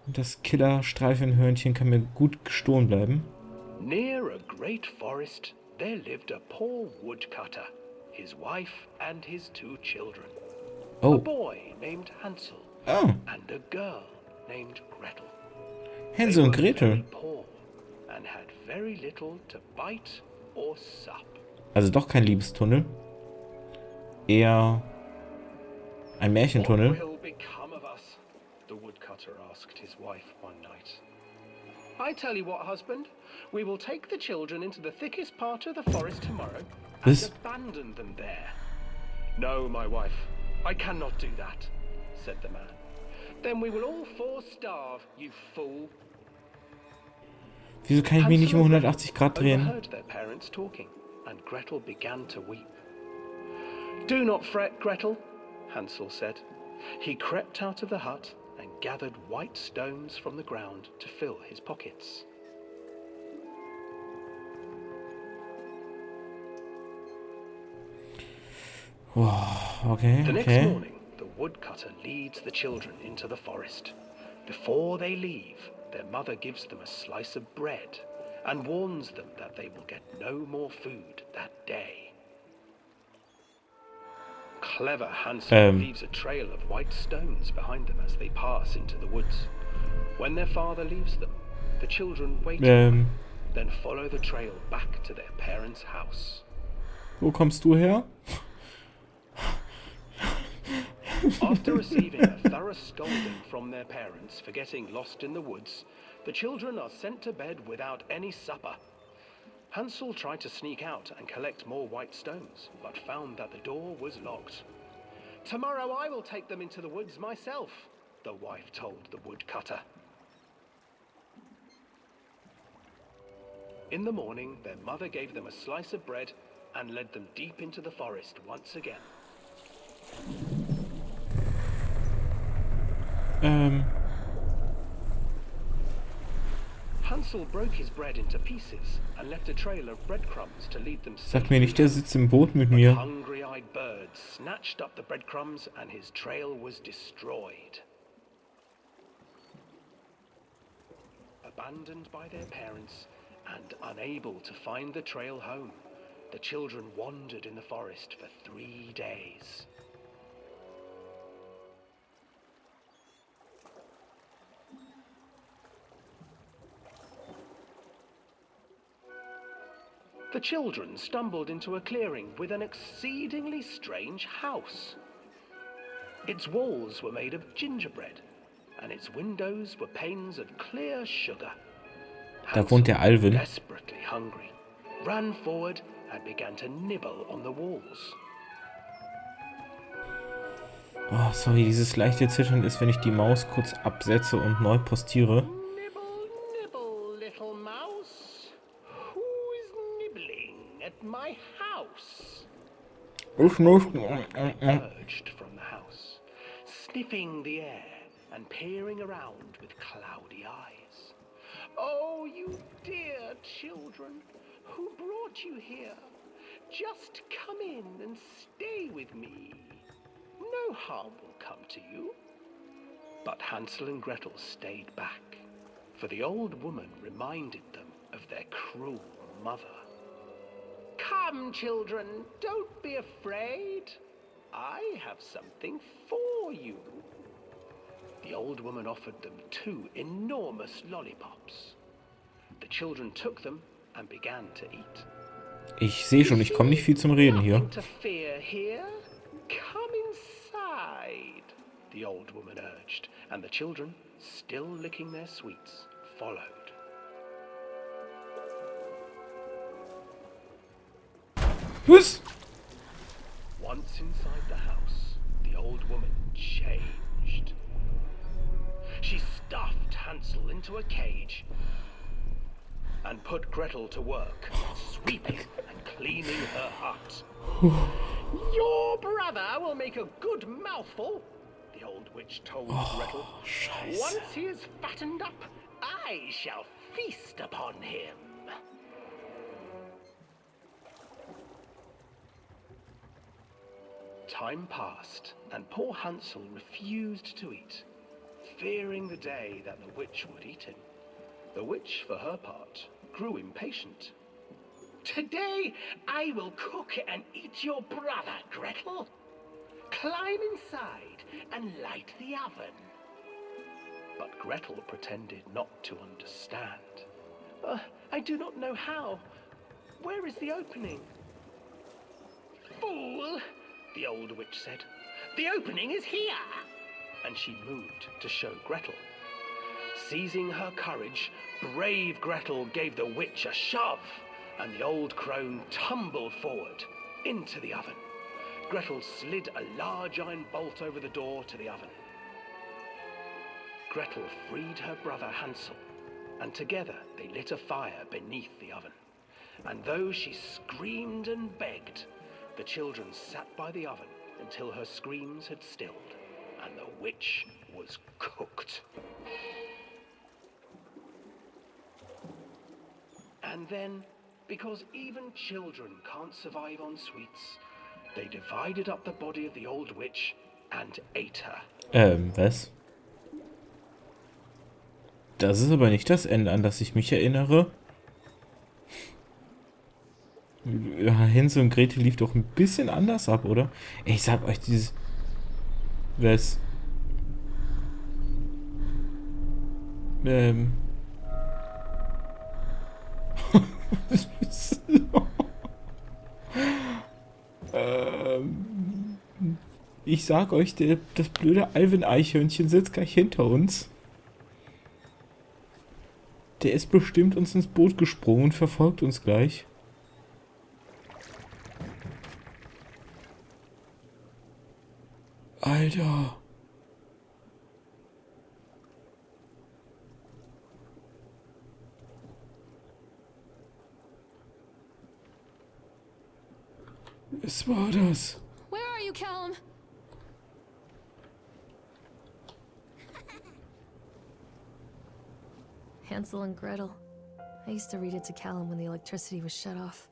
Und das Killer-Streifenhörnchen kann mir gut gestohlen bleiben. Near a great forest, there lived a poor woodcutter, his wife and his 2 children. A Oh. boy named Hansel Oh. and a girl named Gretel. Hänsel und Gretel. Very poor and had very little to bite or sup. Also doch kein Liebestunnel. Eher ein Märchentunnel. What will become of us? The woodcutter asked his wife one night. I tell you what, husband, we will take the children into the thickest part of the forest tomorrow and abandon them there. No, my wife, I cannot do that, said the man. Then we will all 4 starve, you fool. Wieso kann ich mich nicht um 180 Grad drehen? Overheard their parents talking, and Gretel began to weep. Do not fret, Gretel, Hansel said. He crept out of the hut and gathered white stones from the ground to fill his pockets. Okay, The next okay. morning, the woodcutter leads the children into the forest. Before they leave, their mother gives them a slice of bread and warns them that they will get no more food that day. Clever Hansel leaves a trail of white stones behind them as they pass into the woods. When their father leaves them, the children wait, then follow the trail back to their parents' house. Wo kommst du her? After receiving a thorough scolding from their parents for getting lost in the woods, the children are sent to bed without any supper. Hansel tried to sneak out and collect more white stones, but found that the door was locked. Tomorrow I will take them into the woods myself, the wife told the woodcutter. In the morning, their mother gave them a slice of bread and led them deep into the forest once again. Hansel broke his bread into pieces and left a trail of breadcrumbs to lead them Sag mir nicht, der sitzt im Boot mit but mir. hungry-eyed birds snatched up the breadcrumbs and his trail was destroyed. Abandoned by their parents and unable to find the trail home, the children wandered in the forest for 3 days. The children stumbled into a clearing with an exceedingly strange house. Its walls were made of gingerbread, and its windows were panes of clear sugar. Da wohnt der Alvin. Desperately hungry, ran forward and began to nibble on the walls. Oh, sorry, dieses leichte Zittern ist, wenn ich die Maus kurz absetze und neu postiere. Nibble, nibble, little mouse. Who's nibbling at my house? Ich nicht. Emerged from the house, sniffing the air and peering around with cloudy eyes. Oh, you dear children, who brought you here? Just come in and stay with me. No harm will come to you. But Hansel and Gretel stayed back, for the old woman reminded them of their cruel mother. Come, children, don't be afraid. I have something for you. The old woman offered them 2 enormous lollipops. The children took them and began to eat. Ich sehe schon, ich komme nicht viel zum Reden hier. Nothing to fear here. Come inside, the old woman urged, and the children, still licking their sweets, followed. Was? Once inside the house, the old woman changed. She stuffed Hansel into a cage and put Gretel to work, sweeping and cleaning her hut. Your brother will make a good mouthful, the old witch told Gretel. Scheiße. Once he is fattened up, I shall feast upon him. Time passed, and poor Hansel refused to eat. fearing the day that the witch would eat him. The witch, for her part, grew impatient. Today I will cook and eat your brother, Gretel. Climb inside and light the oven. But Gretel pretended not to understand. I do not know how. Where is the opening? Fool, the old witch said. The opening is here. And she moved to show Gretel. Seizing her courage, brave Gretel gave the witch a shove, and the old crone tumbled forward into the oven. Gretel slid a large iron bolt over the door to the oven. Gretel freed her brother Hänsel, and together they lit a fire beneath the oven. And though she screamed and begged, the children sat by the oven until her screams had stilled, and the witch was cooked. And then, because even children can't survive on sweets, they divided up the body of the old witch and ate her. Was? Das ist aber nicht das Ende, an das ich mich erinnere. Hänsel und Gretel lief doch ein bisschen anders ab, oder? Ey, ich sag euch, dieses... Was? Ich sag euch, das blöde Alvin-Eichhörnchen sitzt gleich hinter uns. Der ist bestimmt uns ins Boot gesprungen und verfolgt uns gleich. Alter. Was war das? Where are you, Callum? Hänsel and Gretel. I used to read it to Callum when the electricity was shut off.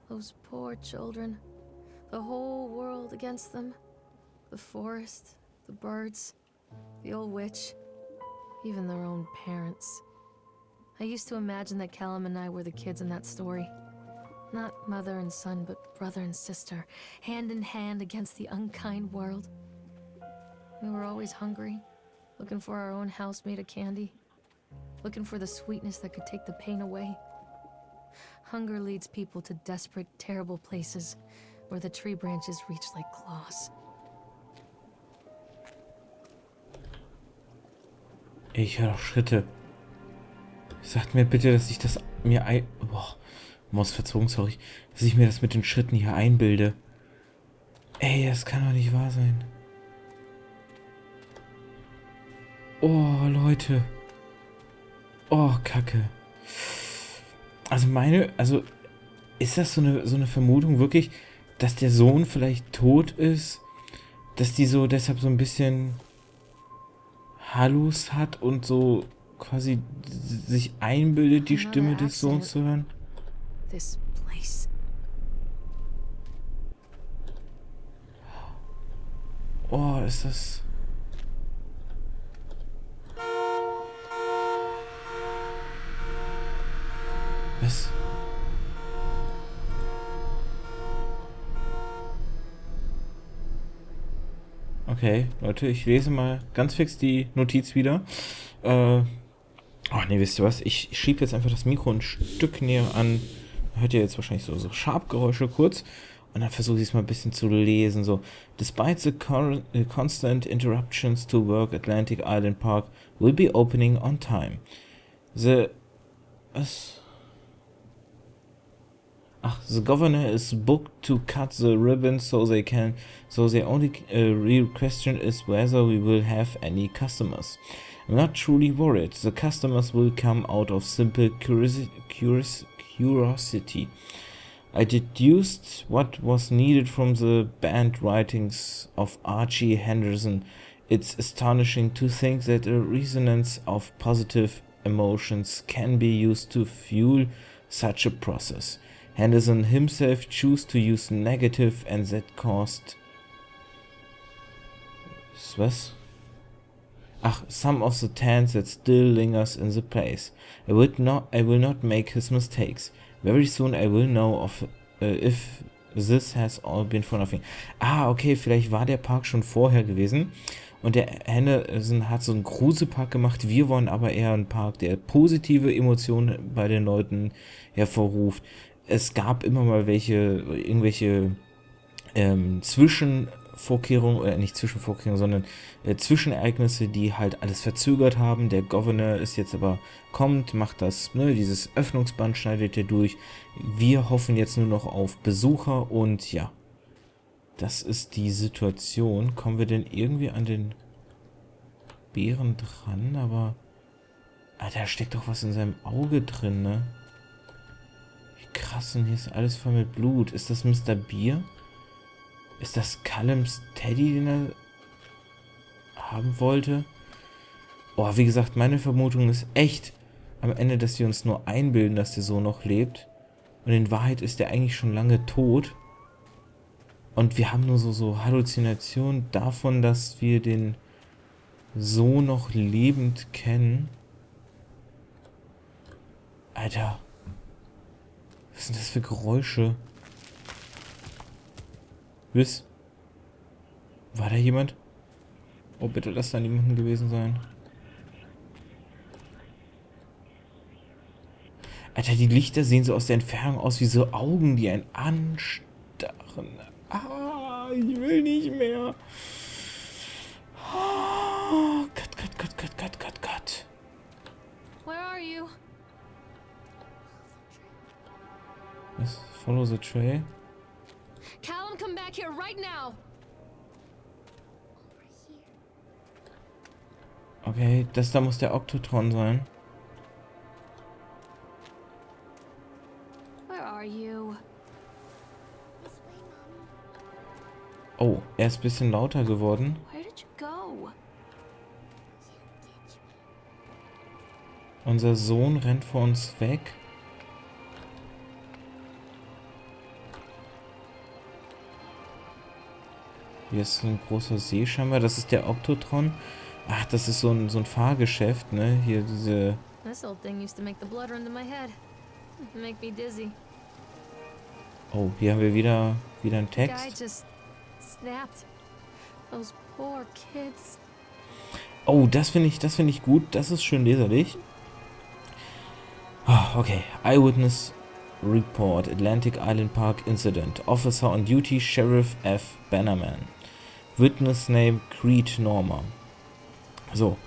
Those poor children. The whole world against them. The forest, the birds, the old witch, even their own parents. I used to imagine that Callum and I were the kids in that story. Not mother and son, but brother and sister, hand in hand against the unkind world. We were always hungry, looking for our own house made of candy, looking for the sweetness that could take the pain away. Hunger leads people to desperate, terrible places where the tree branches reach like claws. Ich höre Schritte. Sagt mir bitte, dass ich das mir Maus verzogen, sorry. Dass ich mir das mit den Schritten hier einbilde. Ey, das kann doch nicht wahr sein. Oh, Leute. Oh, Kacke. Also ist das so eine Vermutung wirklich, dass der Sohn vielleicht tot ist? Dass die so deshalb so ein bisschen Hallus hat und so quasi sich einbildet, die Stimme des Sohns zu hören? This place. Oh, ist das... Was? Okay, Leute, ich lese mal ganz fix die Notiz wieder. Ach nee, wisst ihr was? Ich schiebe jetzt einfach das Mikro ein Stück näher an. Hört ihr jetzt wahrscheinlich so Schabgeräusche kurz. Und dann versuche ich es mal ein bisschen zu lesen. So, despite the constant interruptions to work, Atlantic Island Park will be opening on time. The governor is booked to cut the ribbon so the only real question is whether we will have any customers. I'm not truly worried. The customers will come out of simple curiosity. I deduced what was needed from the banned writings of Archie Henderson. It's astonishing to think that a resonance of positive emotions can be used to fuel such a process. Henderson himself chose to use negative and that caused... Was? Ach, some of the tents that still lingers in the place. I will not make his mistakes. Very soon I will know if this has all been for nothing. Ah, okay, vielleicht war der Park schon vorher gewesen. Und der Henderson hat so einen Gruselpark gemacht. Wir wollen aber eher einen Park, der positive Emotionen bei den Leuten hervorruft. Es gab immer mal irgendwelche Zwischenvorkehrungen, oder nicht Zwischenvorkehrungen, sondern Zwischenereignisse, die halt alles verzögert haben. Der Governor ist jetzt aber, macht das, ne, dieses Öffnungsband schneidet er durch. Wir hoffen jetzt nur noch auf Besucher und ja, das ist die Situation. Kommen wir denn irgendwie an den Bären dran? Aber, Alter, da steckt doch was in seinem Auge drin, ne? Wie krass, und hier ist alles voll mit Blut. Ist das Mr. Beer? Ist das Callums Teddy, den er haben wollte? Oh, wie gesagt, meine Vermutung ist echt am Ende, dass wir uns nur einbilden, dass der so noch lebt. Und in Wahrheit ist der eigentlich schon lange tot. Und wir haben nur so Halluzinationen davon, dass wir den so noch lebend kennen. Alter. Was sind das für Geräusche? War da jemand? Oh, bitte lass da niemanden gewesen sein. Alter, die Lichter sehen so aus der Entfernung aus wie so Augen, die einen anstarren. Ah, ich will nicht mehr. Oh, cut. Where are you? Let's follow the trail. Callum, come back here right now! Okay, das da muss der Oktotron sein. Where are you? Oh, er ist ein bisschen lauter geworden. Where did you go? Unser Sohn rennt vor uns weg. Hier ist ein großer See scheinbar. Das ist der Oktotron. Ach, das ist so ein Fahrgeschäft, ne? Hier diese... This old thing used to make the blood run to my head. Make me dizzy. Oh, hier haben wir wieder einen The guy Text. just snapped. Those poor kids. Oh, das finde ich gut. Das ist schön leserlich. Ah, okay. Eyewitness Report. Atlantic Island Park Incident. Officer on duty, Sheriff F. Bannerman. Witness name Creed Norma. So.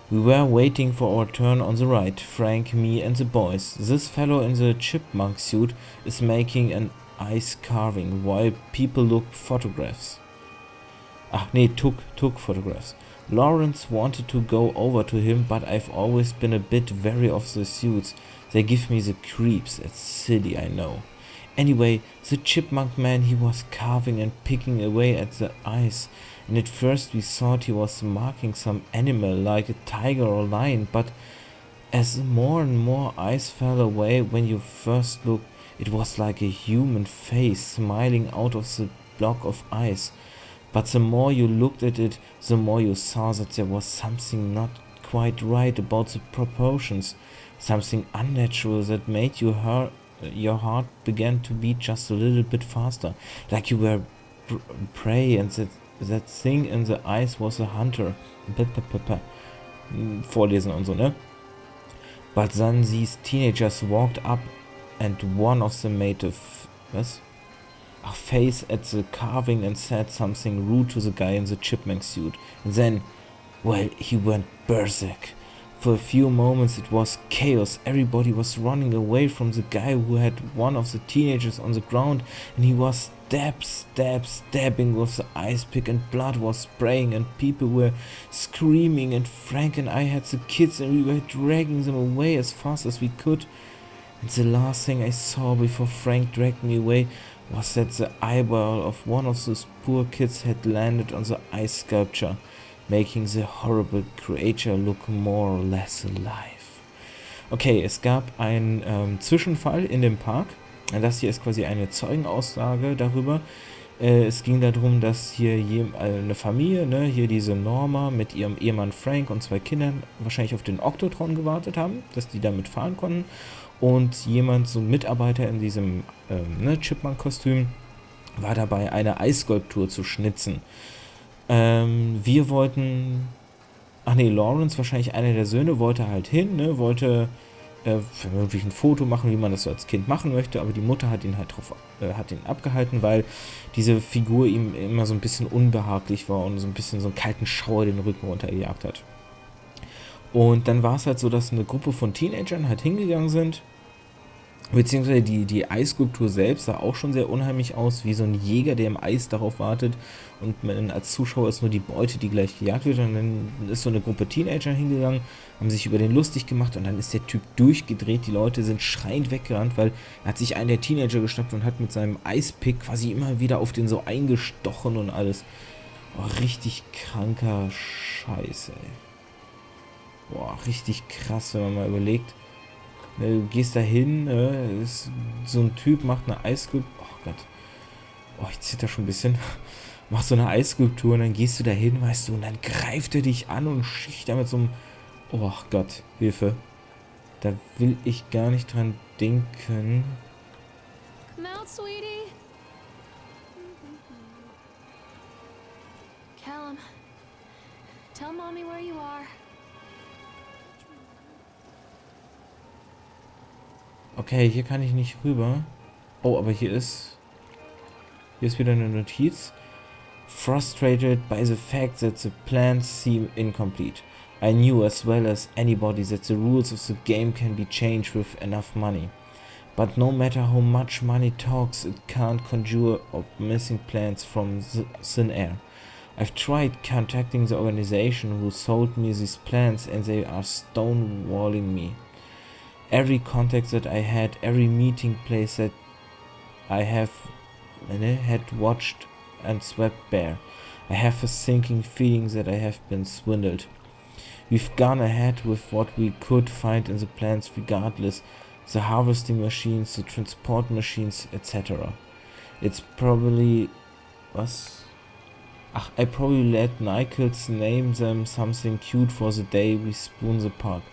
We were waiting for our turn on the right. Frank, me and the boys. This fellow in the chipmunk suit is making an ice carving while people look photographs. Ach nee, took photographs. Lawrence wanted to go over to him, but I've always been a bit wary of the suits. They give me the creeps. It's silly, I know. Anyway, the chipmunk man, he was carving and picking away at the ice, and at first we thought he was marking some animal like a tiger or lion, but as more and more ice fell away, when you first looked, it was like a human face smiling out of the block of ice. But the more you looked at it, the more you saw that there was something not quite right about the proportions, something unnatural that made your heart began to beat just a little bit faster, like you were prey, and that thing in the ice was a hunter. Vorlesen und so, ne? But then these teenagers walked up, and one of them made a face at the carving and said something rude to the guy in the chipmunk suit. And then, well, he went berserk. For a few moments it was chaos. Everybody was running away from the guy who had one of the teenagers on the ground, and he was stabbing with the ice pick, and blood was spraying, and people were screaming, and Frank and I had the kids, and we were dragging them away as fast as we could. And the last thing I saw before Frank dragged me away was that the eyeball of one of those poor kids had landed on the ice sculpture, making the horrible creature look more or less alive. Okay, es gab einen Zwischenfall in dem Park. Das hier ist quasi eine Zeugenaussage darüber. Es ging darum, dass hier eine Familie, ne, hier diese Norma mit ihrem Ehemann Frank und 2 Kindern wahrscheinlich auf den Oktotron gewartet haben, dass die damit fahren konnten. Und jemand, so ein Mitarbeiter in diesem ne, Chipmunk-Kostüm, war dabei, eine Eisskulptur zu schnitzen. Wir wollten, ach nee, Lawrence, wahrscheinlich einer der Söhne, wollte halt hin, ne, wollte vermutlich ein Foto machen, wie man das so als Kind machen möchte, aber die Mutter hat ihn halt hat ihn abgehalten, weil diese Figur ihm immer so ein bisschen unbehaglich war und so ein bisschen so einen kalten Schauer den Rücken runtergejagt hat. Und dann war es halt so, dass eine Gruppe von Teenagern halt hingegangen sind, beziehungsweise die Eisskulptur selbst sah auch schon sehr unheimlich aus, wie so ein Jäger, der im Eis darauf wartet und man als Zuschauer ist nur die Beute, die gleich gejagt wird. Und dann ist so eine Gruppe Teenager hingegangen, haben sich über den lustig gemacht und dann ist der Typ durchgedreht. Die Leute sind schreiend weggerannt, weil er hat sich einen der Teenager geschnappt und hat mit seinem Eispick quasi immer wieder auf den so eingestochen und alles. Oh, richtig kranker Scheiß, ey. Boah, richtig krass, wenn man mal überlegt. Du gehst da hin, so ein Typ macht eine Eisskulptur. Oh Gott. Oh, ich zitter schon ein bisschen. Macht so eine Eisskulptur und dann gehst du da hin, weißt du, und dann greift er dich an und sticht da mit so einem. Oh Gott, Hilfe. Da will ich gar nicht dran denken. Come out, sweetie. Callum, tell mommy where you are. Okay, hier kann ich nicht rüber. Oh, aber hier ist wieder eine Notiz. Frustrated by the fact that the plans seem incomplete. I knew as well as anybody that the rules of the game can be changed with enough money. But no matter how much money talks, it can't conjure up missing plans from thin air. I've tried contacting the organization who sold me these plans and they are stonewalling me. Every contact that I had, every meeting place that I have had watched and swept bare. I have a sinking feeling that I have been swindled. We've gone ahead with what we could find in the plans regardless, the harvesting machines, the transport machines, etc. It's probably... was? Ach, I probably let Nichols name them something cute for the day we spoon the park.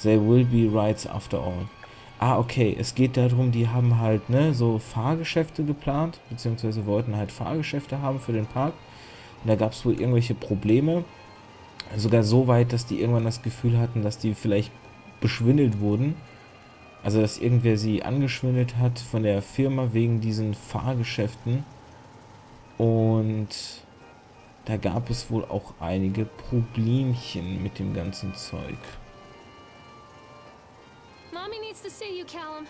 They will be rides after all. Ah, okay, es geht darum, die haben halt, ne, so Fahrgeschäfte geplant, beziehungsweise wollten halt Fahrgeschäfte haben für den Park. Und da gab es wohl irgendwelche Probleme. Sogar so weit, dass die irgendwann das Gefühl hatten, dass die vielleicht beschwindelt wurden. Also, dass irgendwer sie angeschwindelt hat von der Firma wegen diesen Fahrgeschäften. Und da gab es wohl auch einige Problemchen mit dem ganzen Zeug. Mommy needs to see you, Callum.